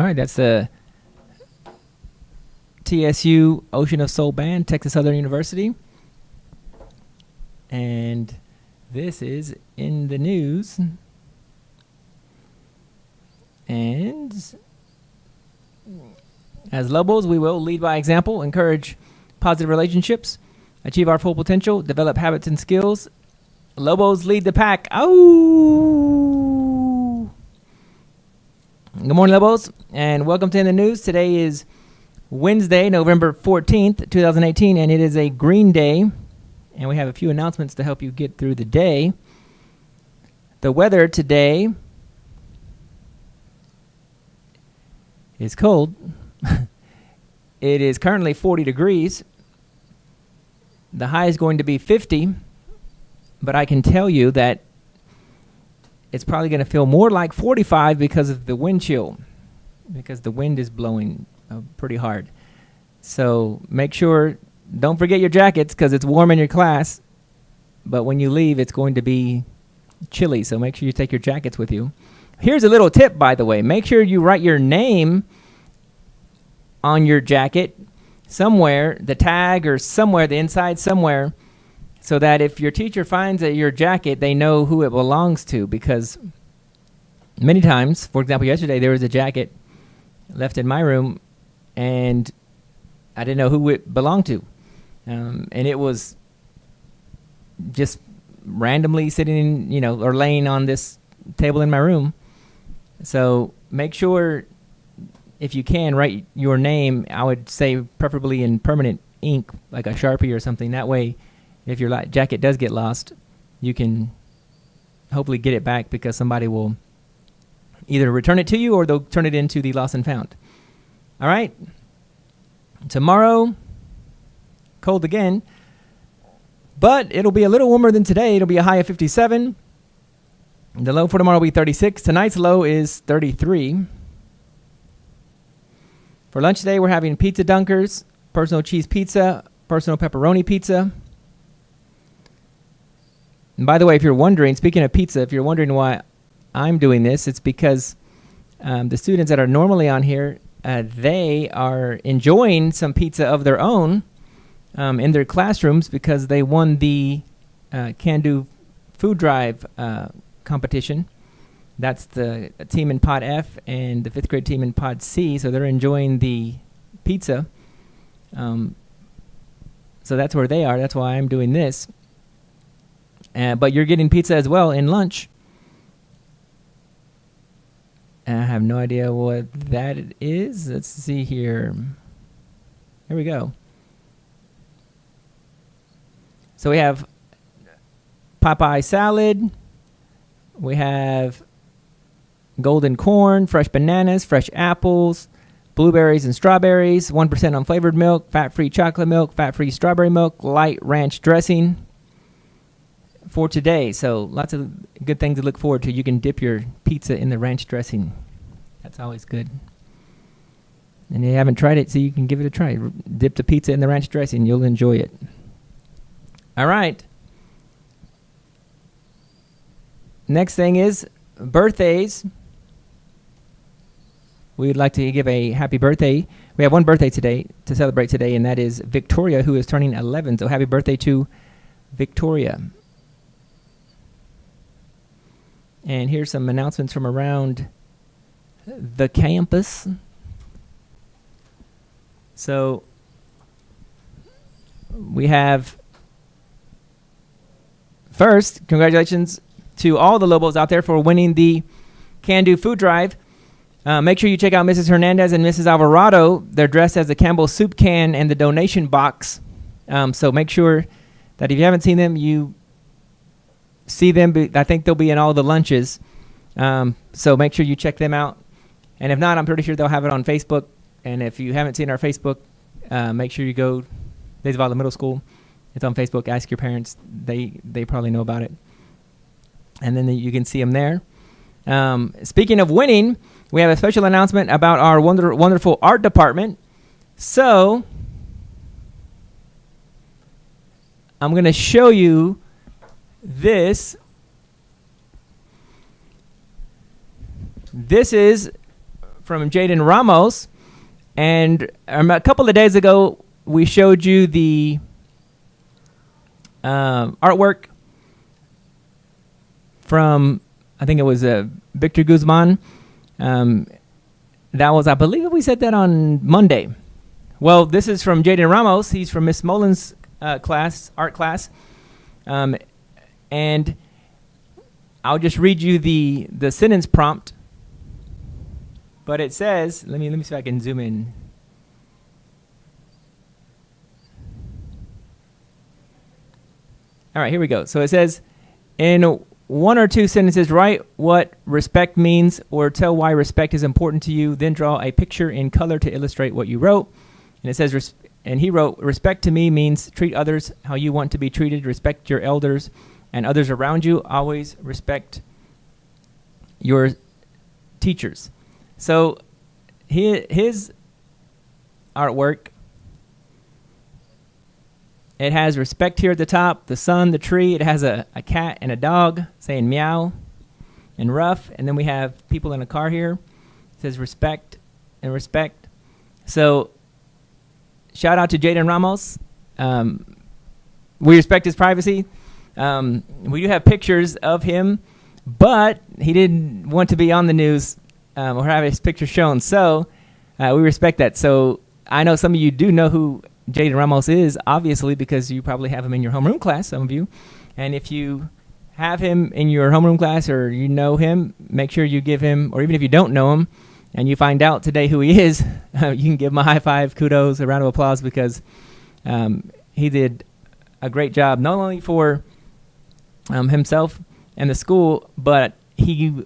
All right, that's the TSU Ocean of Soul Band, Texas Southern University. And this is in the news. And as Lobos, we will lead by example, encourage positive relationships, achieve our full potential, develop habits and skills. Lobos lead the pack. Oh! Good morning, Lobos, and welcome to In the News. Today is Wednesday, November 14th, 2018, and it is a green day, and we have a few announcements to help you get through the day. The weather today is cold. It is currently 40 degrees. The high is going to be 50, but I can tell you that it's probably going to feel more like 45 because of the wind chill, because the wind is blowing pretty hard. So make sure, don't forget your jackets because it's warm in your class, but when you leave, it's going to be chilly, so make sure you take your jackets with you. Here's a little tip, by the way. Make sure you write your name on your jacket somewhere, the tag or somewhere, the inside somewhere, so that if your teacher finds your jacket, they know who it belongs to. Because many times, for example, yesterday there was a jacket left in my room, and I didn't know who it belonged to. And it was just randomly sitting, or laying on this table in my room. So make sure, if you can, write your name. I would say preferably in permanent ink, like a Sharpie or something. That way, if your jacket does get lost, you can hopefully get it back, because somebody will either return it to you or they'll turn it into the lost and found. All right. Tomorrow, cold again, but it'll be a little warmer than today. It'll be a high of 57. The low for tomorrow will be 36. Tonight's low is 33. For lunch today, we're having pizza dunkers, personal cheese pizza, personal pepperoni pizza. And by the way, if you're wondering, speaking of pizza, if you're wondering why I'm doing this, it's because the students that are normally on here, they are enjoying some pizza of their own in their classrooms because they won the Can Do Food Drive competition. That's the team in Pod F and the 5th grade team in Pod C, so they're enjoying the pizza. So that's where they are. That's why I'm doing this. But you're getting pizza as well in lunch. I have no idea what that is. Let's see here. Here we go. So we have Popeye salad. We have golden corn, fresh bananas, fresh apples, blueberries and strawberries, 1% unflavored milk, fat-free chocolate milk, fat-free strawberry milk, light ranch dressing for today. So lots of good things to look forward to. You can dip your pizza in the ranch dressing. That's always good. And if you haven't tried it, so you can give it a try. Dip the pizza in the ranch dressing. You'll enjoy it. All right. Next thing is birthdays. We'd like to give a happy birthday. We have one birthday today to celebrate today, and that is Victoria, who is turning 11. So happy birthday to Victoria. And here's some announcements from around the campus. So we have, first, congratulations to all the Lobos out there for winning the Can Do Food Drive. Make sure you check out Mrs. Hernandez and Mrs. Alvarado. They're dressed as the Campbell soup can and the donation box. So make sure that if you haven't seen them, you see them. I think they'll be in all the lunches. So make sure you check them out. And if not, I'm pretty sure they'll have it on Facebook. And if you haven't seen our Facebook, make sure you go Days of Vala Middle School. It's on Facebook. Ask your parents. They probably know about it. And then you can see them there. Speaking of winning, we have a special announcement about our wonderful art department. So I'm going to show you this. This is from Jaden Ramos. And a couple of days ago, we showed you the artwork from, I think it was Victor Guzman. That was, I believe we said that on Monday. Well, this is from Jaden Ramos. He's from Miss Mullins' art class. And I'll just read you the sentence prompt. But it says, let me see if I can zoom in. All right, here we go. So it says, in one or two sentences, write what respect means or tell why respect is important to you. Then draw a picture in color to illustrate what you wrote. And it says, and he wrote, respect to me means treat others how you want to be treated. Respect your elders and others around you. Always respect your teachers. So his artwork, it has respect here at the top, the sun, the tree. It has a cat and a dog saying meow and rough. And then we have people in a car here. It says respect and respect. So shout out to Jaden Ramos. We respect his privacy. We do have pictures of him, but he didn't want to be on the news or have his picture shown. So we respect that. So I know some of you do know who Jaden Ramos is, obviously, because you probably have him in your homeroom class, some of you. And if you have him in your homeroom class or you know him, make sure you give him, or even if you don't know him and you find out today who he is, you can give him a high five, kudos, a round of applause, because he did a great job, not only for himself and the school, but he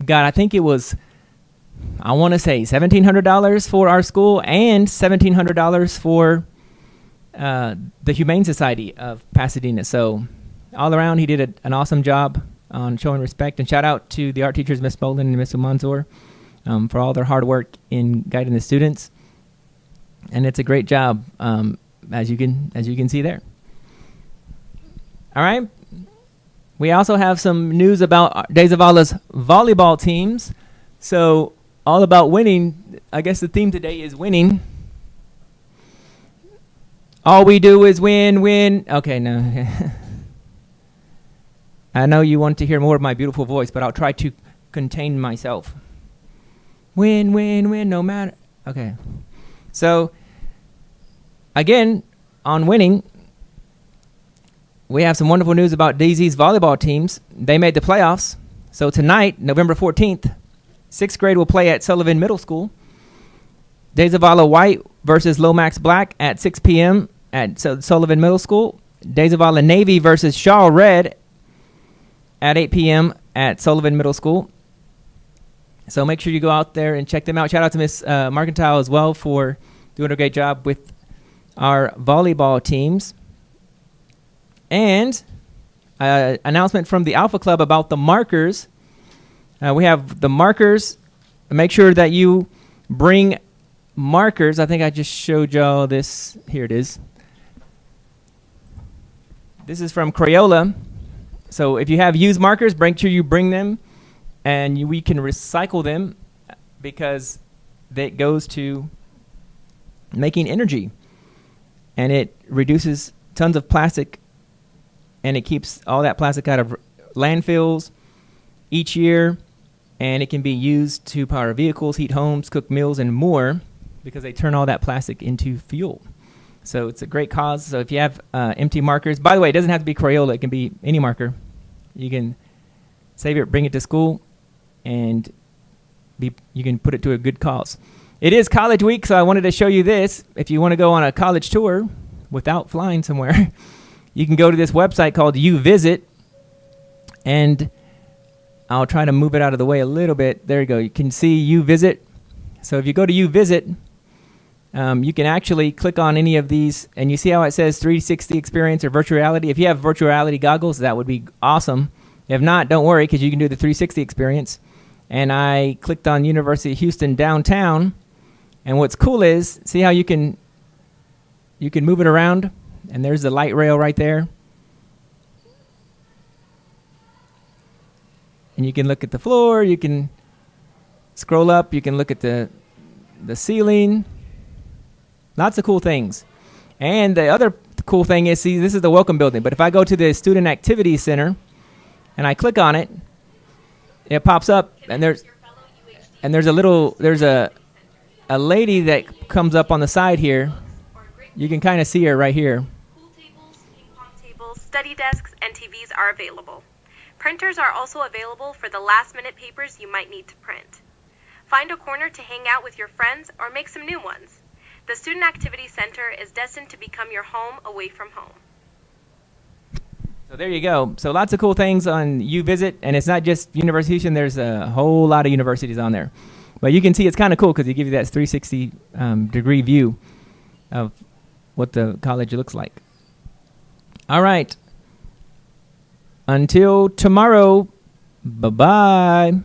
got, I think it was, I want to say $1,700 for our school and $1,700 for the Humane Society of Pasadena. So all around, he did an awesome job on showing respect. And shout out to the art teachers, Miss Bolin and Miss Mansour, for all their hard work in guiding the students. And it's a great job, as you can see there. All right. We also have some news about Days of Allah's volleyball teams. So all about winning. I guess the theme today is winning. All we do is win, win. Okay, no. I know you want to hear more of my beautiful voice, but I'll try to contain myself. Win, win, win, no matter. Okay. So, again, on winning, we have some wonderful news about DZ's volleyball teams. They made the playoffs. So tonight, November 14th, 6th grade will play at Sullivan Middle School. Days of Allah White versus Lomax Black at 6 p.m. at Sullivan Middle School. Days of Allah Navy versus Shaw Red at 8 p.m. at Sullivan Middle School. So make sure you go out there and check them out. Shout out to Miss Mercantile as well for doing a great job with our volleyball teams. And announcement from the Alpha Club about the markers. We have the markers. Make sure that you bring markers. I think I just showed y'all this. Here it is. This is from Crayola. So if you have used markers, make sure you bring them, and we can recycle them because that goes to making energy, and it reduces tons of plastic, and it keeps all that plastic out of landfills each year, and it can be used to power vehicles, heat homes, cook meals, and more, because they turn all that plastic into fuel. So it's a great cause. So if you have empty markers, by the way, it doesn't have to be Crayola. It can be any marker. You can save it, bring it to school, and you can put it to a good cause. It is college week, so I wanted to show you this. If you want to go on a college tour without flying somewhere, you can go to this website called UVisit, and I'll try to move it out of the way a little bit. There you go. You can see UVisit. So if you go to UVisit, you can actually click on any of these, and you see how it says 360 experience or virtual reality. If you have virtual reality goggles, that would be awesome. If not, don't worry, because you can do the 360 experience. And I clicked on University of Houston downtown, and what's cool is, see how you can move it around, and there's the light rail right there. And you can look at the floor. You can scroll up, you can look at the ceiling. Lots of cool things. And the other cool thing is, see, this is the welcome building. But if I go to the Student Activity Center and I click on it, it pops up, and there's a lady that comes up on the side here. You can kind of see her right here. Pool tables, ping pong tables, study desks, and TVs are available. Printers are also available for the last-minute papers you might need to print. Find a corner to hang out with your friends or make some new ones. The Student Activity Center is destined to become your home away from home. So there you go. So lots of cool things on UVisit, and it's not just University of Houston. There's a whole lot of universities on there. But you can see it's kind of cool because it gives you that 360 degree view of what the college looks like. All right. Until tomorrow, bye-bye.